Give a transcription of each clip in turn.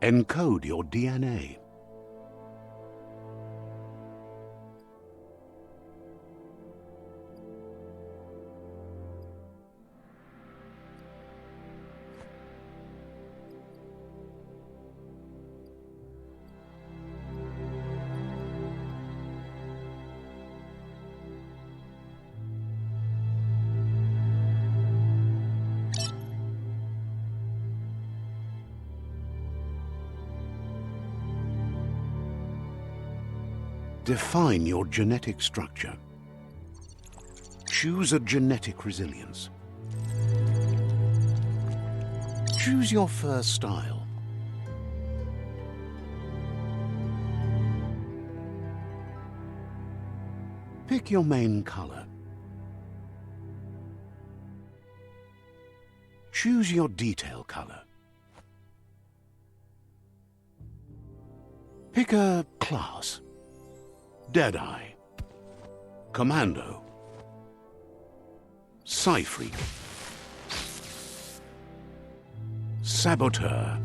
Encode your DNA. Define your genetic structure. Choose a genetic resilience. Choose your fur style. Pick your main color. Choose your detail color. Pick a class. Deadeye, Commando, Psy-Freak, Saboteur,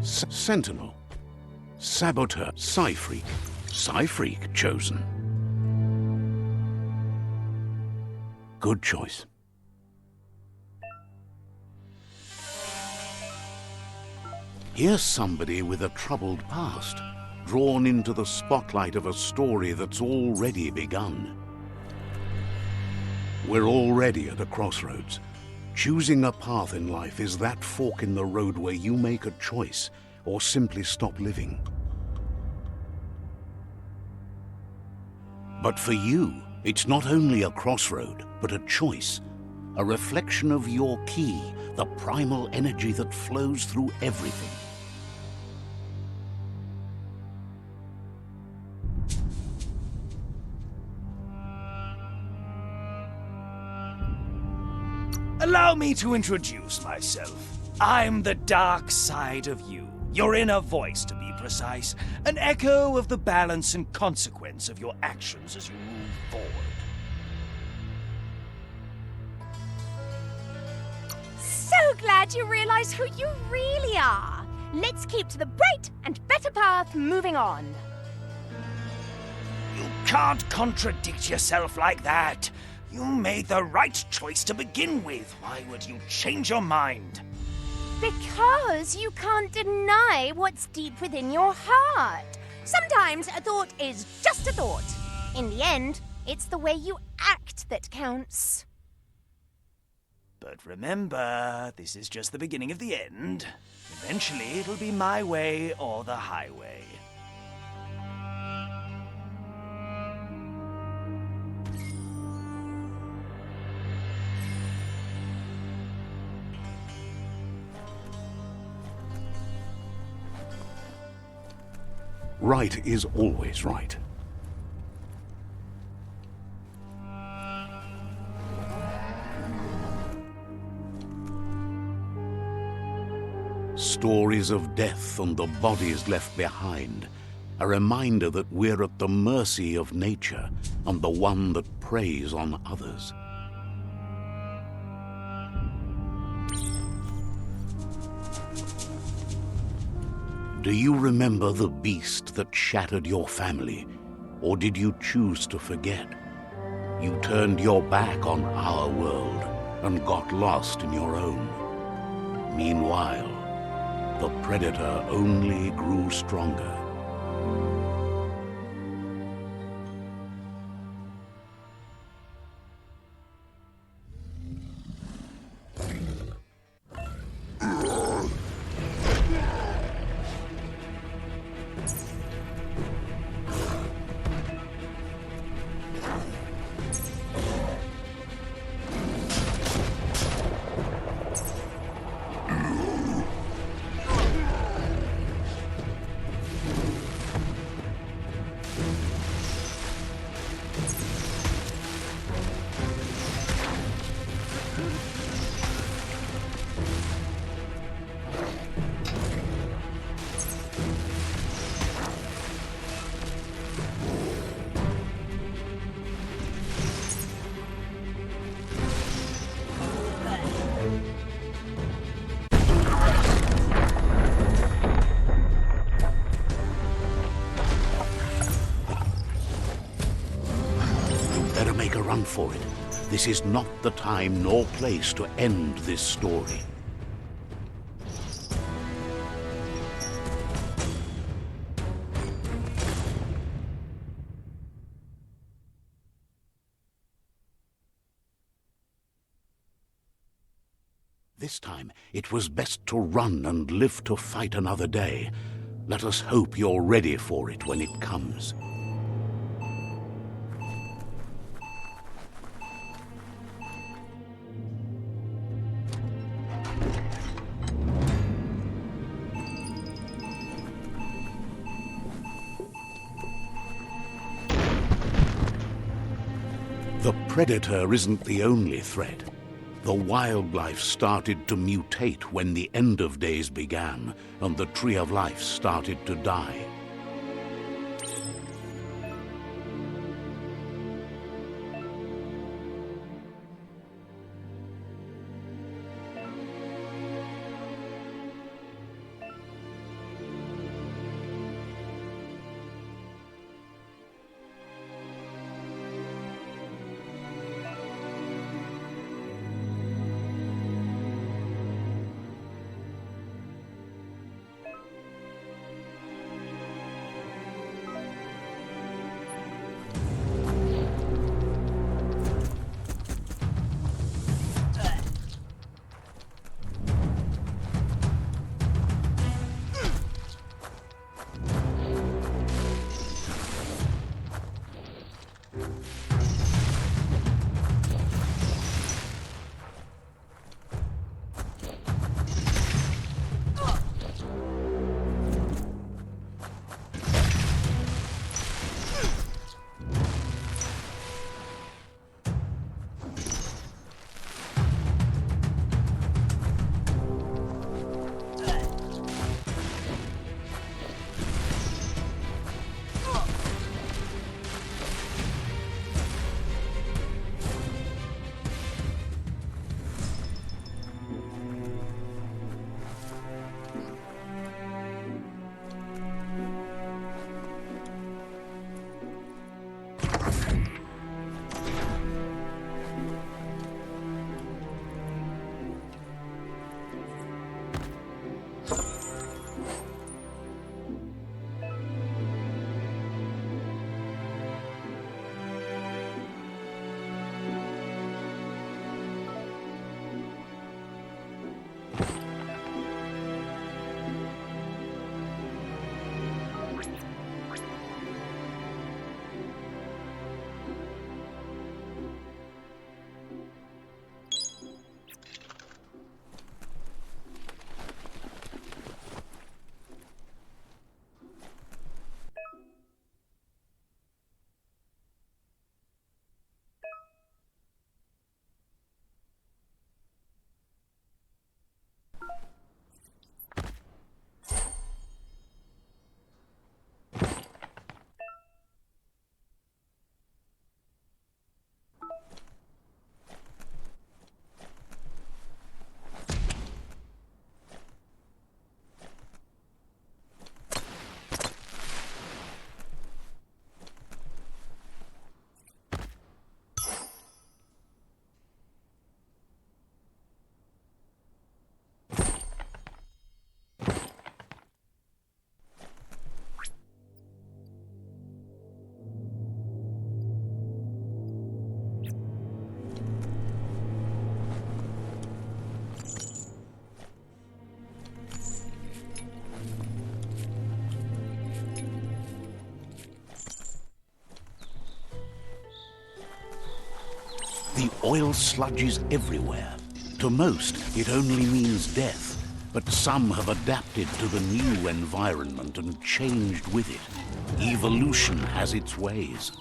Sentinel, Saboteur, Psy-Freak, Psy-Freak chosen. Good choice. Here's somebody with a troubled past, drawn into the spotlight of a story that's already begun. We're already at a crossroads. Choosing a path in life is that fork in the road where you make a choice or simply stop living. But for you, it's not only a crossroad, but a choice, a reflection of your key, the primal energy that flows through everything. Allow me to introduce myself. I'm the dark side of you, your inner voice to be precise, an echo of the balance and consequence of your actions as you move forward. So glad you realize who you really are. Let's keep to the bright and better path moving on. You can't contradict yourself like that. You made the right choice to begin with. Why would you change your mind? Because you can't deny what's deep within your heart. Sometimes a thought is just a thought. In the end, it's the way you act that counts. But remember, this is just the beginning of the end. Eventually, it'll be my way or the highway. Right is always right. Stories of death and the bodies left behind, a reminder that we're at the mercy of nature and the one that preys on others. Do you remember the beast that shattered your family, or did you choose to forget? You turned your back on our world and got lost in your own. Meanwhile, the predator only grew stronger. make a run for it. This is not the time nor place to end this story. This time, it was best to run and live to fight another day. Let us hope you're ready for it when it comes. The Predator isn't the only threat. The wildlife started to mutate when the end of days began, and the Tree of Life started to die. The oil sludges everywhere. To most, it only means death, but some have adapted to the new environment and changed with it. Evolution has its ways.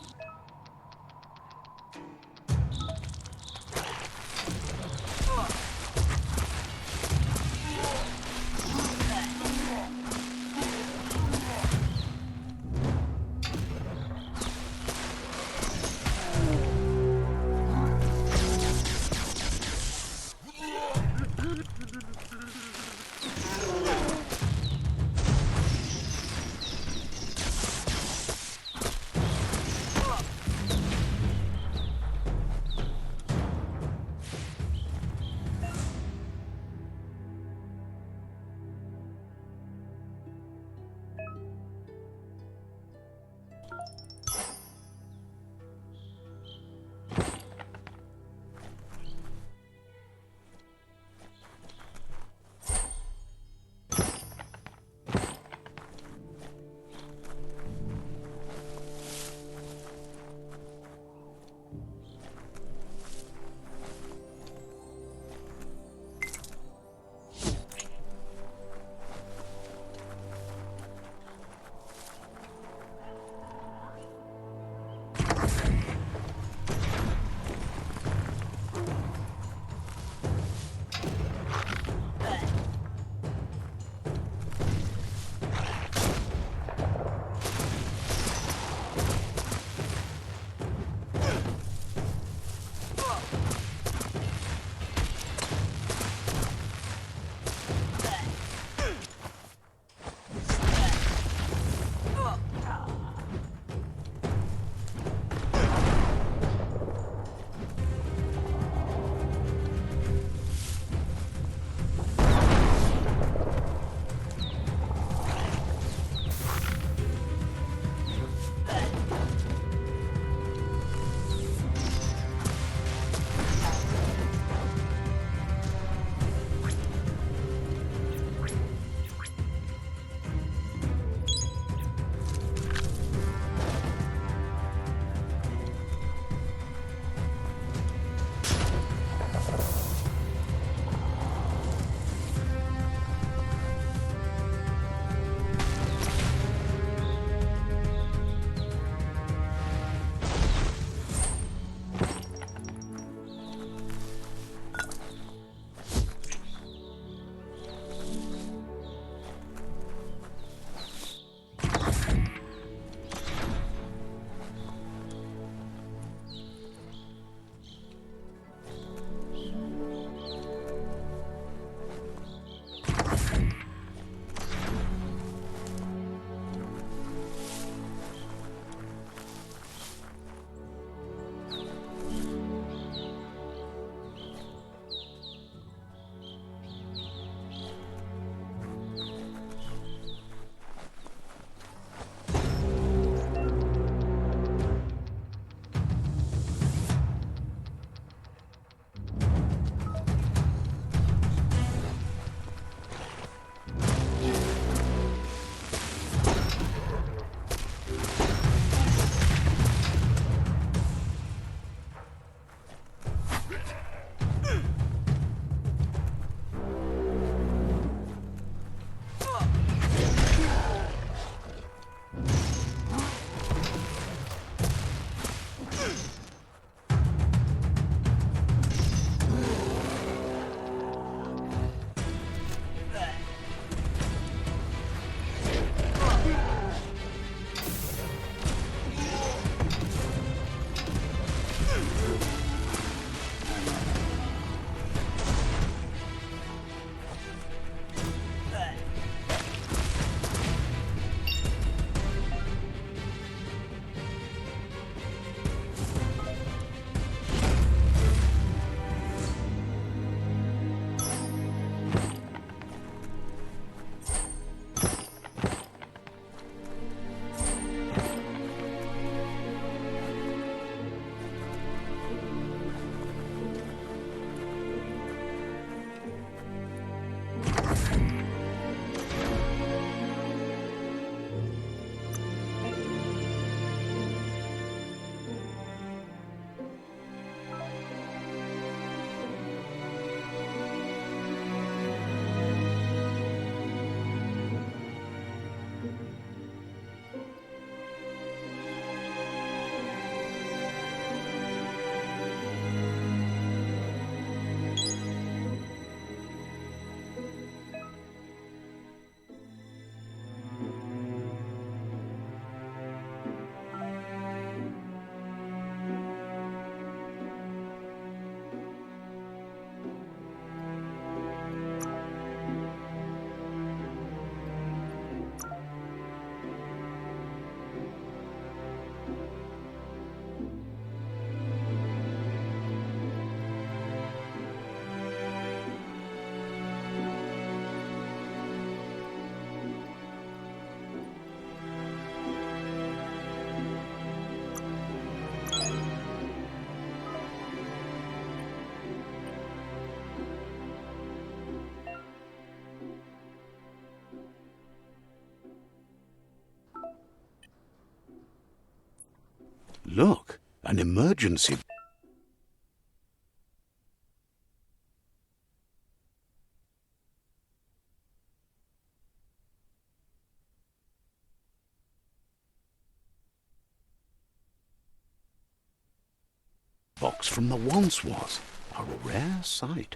Look, an emergency box from the once was. A rare sight.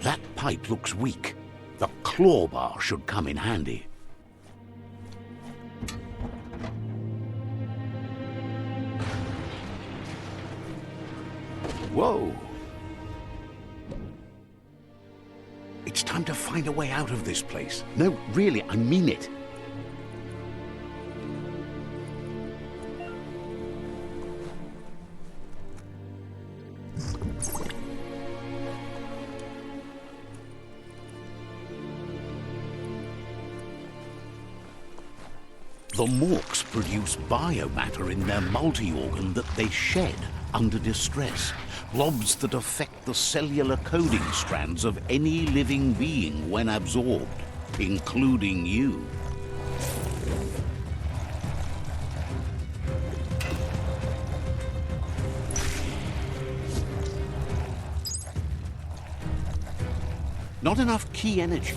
That pipe looks weak. The claw bar should come in handy. Whoa! It's time to find a way out of this place. No, really, I mean it. The morks produce biomatter in their multi-organ that they shed under distress. Blobs that affect the cellular coding strands of any living being when absorbed, including you. Not enough key energy.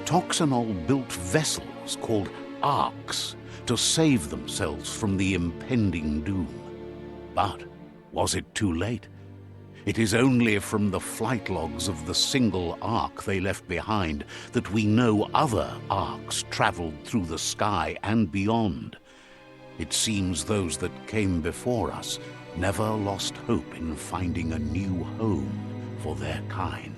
Toxanol built vessels called arks to save themselves from the impending doom. But was it too late? It is only from the flight logs of the single ark they left behind that we know other arks traveled through the sky and beyond. It seems those that came before us never lost hope in finding a new home for their kind.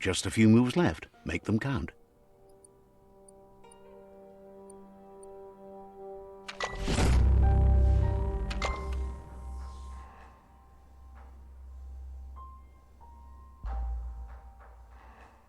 Just a few moves left. Make them count.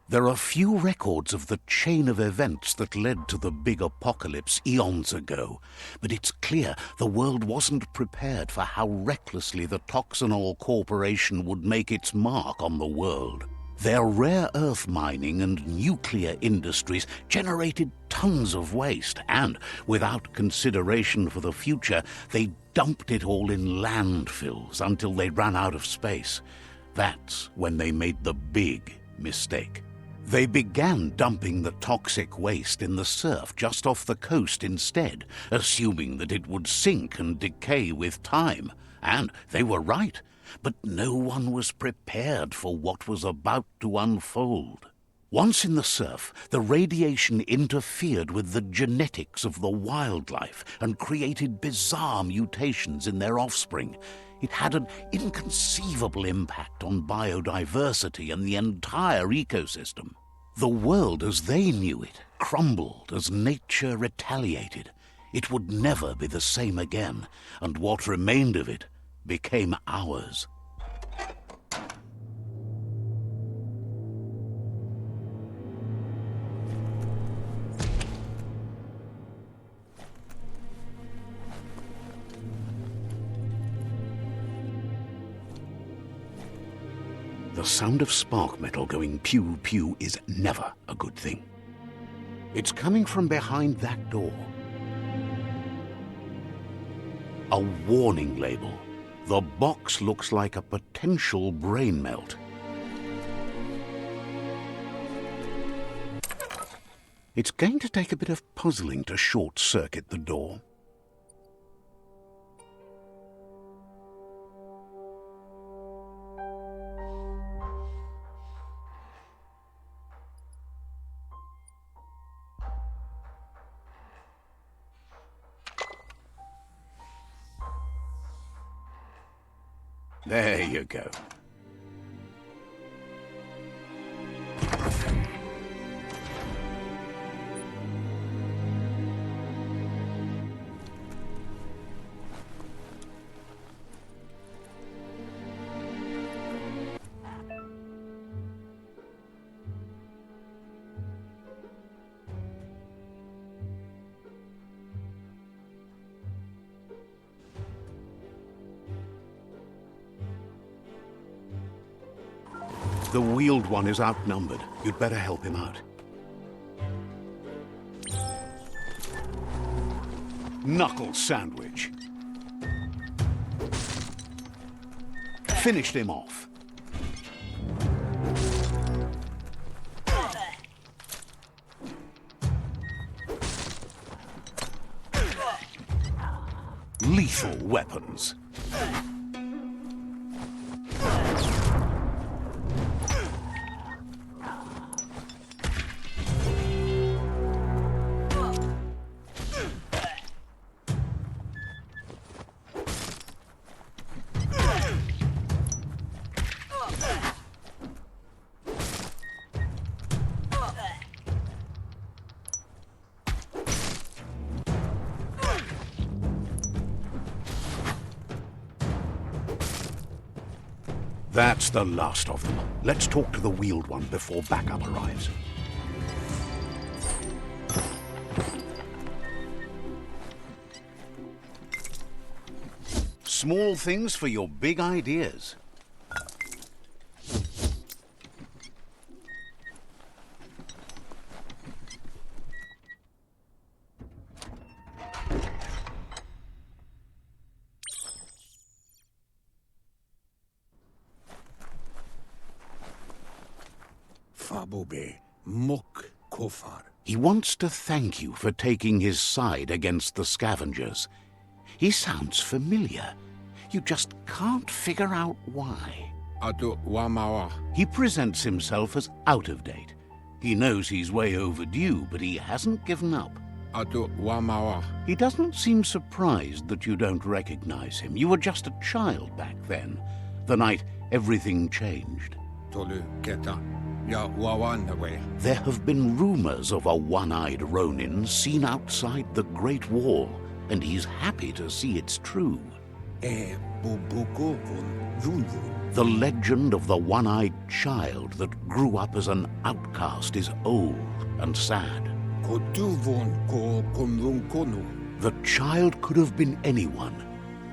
There are few records of the chain of events that led to the big apocalypse eons ago, but it's clear the world wasn't prepared for how recklessly the Toxanol Corporation would make its mark on the world. Their rare earth mining and nuclear industries generated tons of waste, and, without consideration for the future, they dumped it all in landfills until they ran out of space. That's when they made the big mistake. They began dumping the toxic waste in the surf just off the coast instead, assuming that it would sink and decay with time. And they were right, but no one was prepared for what was about to unfold. Once in the surf, the radiation interfered with the genetics of the wildlife and created bizarre mutations in their offspring. It had an inconceivable impact on biodiversity and the entire ecosystem. The world as they knew it crumbled as nature retaliated. It would never be the same again, and what remained of it became ours. The sound of spark metal going pew-pew is never a good thing. It's coming from behind that door. A warning label. The box looks like a potential brain melt. It's going to take a bit of puzzling to short-circuit the door. There you go. The wheeled one is outnumbered. You'd better help him out. Knuckle sandwich. Finished him off. Lethal weapons. That's the last of them. Let's talk to the wheeled one before backup arrives. Small things for your big ideas. He wants to thank you for taking his side against the scavengers. He sounds familiar. You just can't figure out why. He presents himself as out of date. He knows he's way overdue, but he hasn't given up. He doesn't seem surprised that you don't recognize him. You were just a child back then, the night everything changed. Ja wawanwe. There have been rumors of a one-eyed Ronin seen outside the Great Wall, and he's happy to see it's true. Bubuko von Runrun. The legend of the one-eyed child that grew up as an outcast is old and sad. Kotu von ko konrun konu. The child could have been anyone,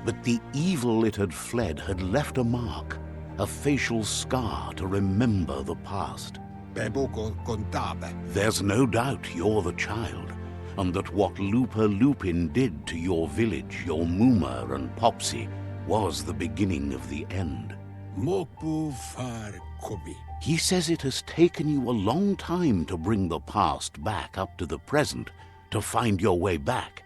but the evil it had fled had left a mark, a facial scar to remember the past. Beboko kontabe. There's no doubt you're the child, and that what Lupa Lupin did to your village, your Muma and Popsy, was the beginning of the end. Mopu far kobi. He says it has taken you a long time to bring the past back up to the present, to find your way back,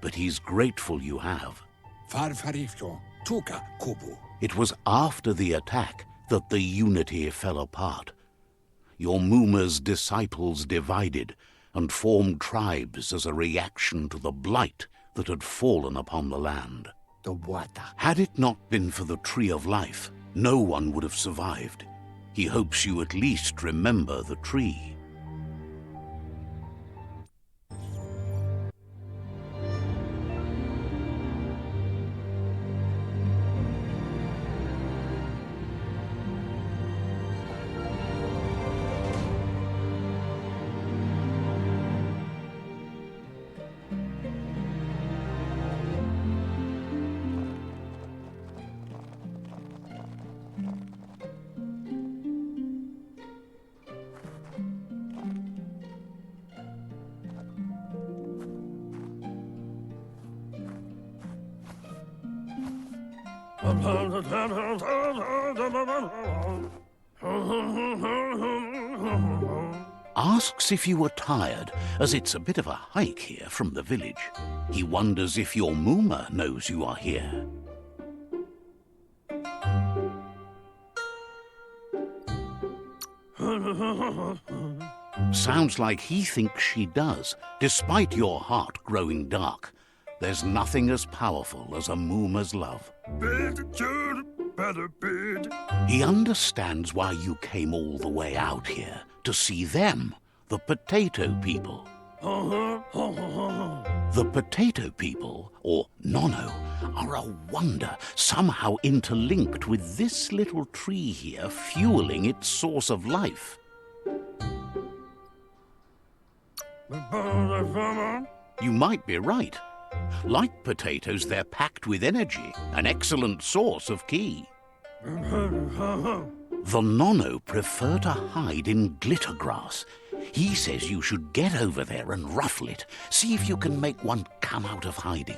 but he's grateful you have. Farfarifyo. Tuka kubu. It was after the attack that the unity fell apart. Your Muma's disciples divided and formed tribes as a reaction to the blight that had fallen upon the land. The water. Had it not been for the Tree of Life, no one would have survived. He hopes you at least remember the tree. Asks if you were tired, as it's a bit of a hike here from the village. He wonders if your Muma knows you are here. Sounds like he thinks she does, despite your heart growing dark. There's nothing as powerful as a Muma's love. He understands why you came all the way out here, to see them, the potato people. The potato people, or Nono, are a wonder, somehow interlinked with this little tree here, fueling its source of life. You might be right. Like potatoes, they're packed with energy, an excellent source of ki. The Nono prefer to hide in glitter grass. He says you should get over there and ruffle it. See if you can make one come out of hiding.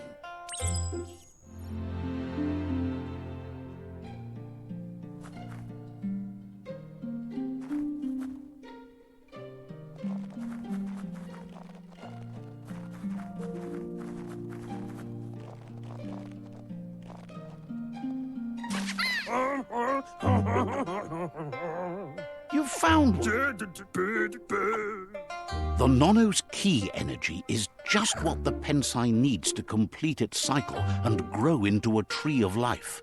You found one. The Nono's ki energy is just what the Pensai needs to complete its cycle and grow into a tree of life.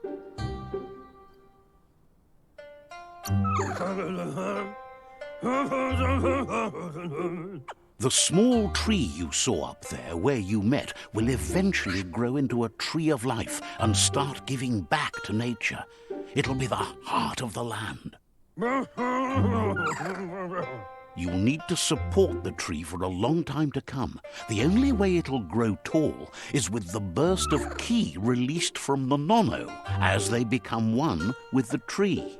The small tree you saw up there where you met will eventually grow into a tree of life and start giving back to nature. It'll be the heart of the land. You'll need to support the tree for a long time to come. The only way it'll grow tall is with the burst of ki released from the Nono as they become one with the tree.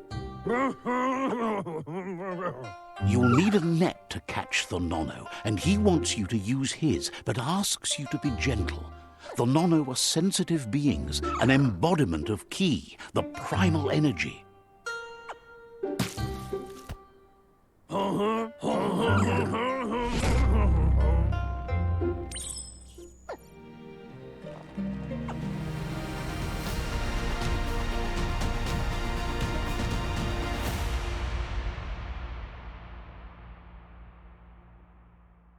You'll need a net to catch the Nono, and he wants you to use his, but asks you to be gentle. The Nono are sensitive beings, an embodiment of ki, the primal energy.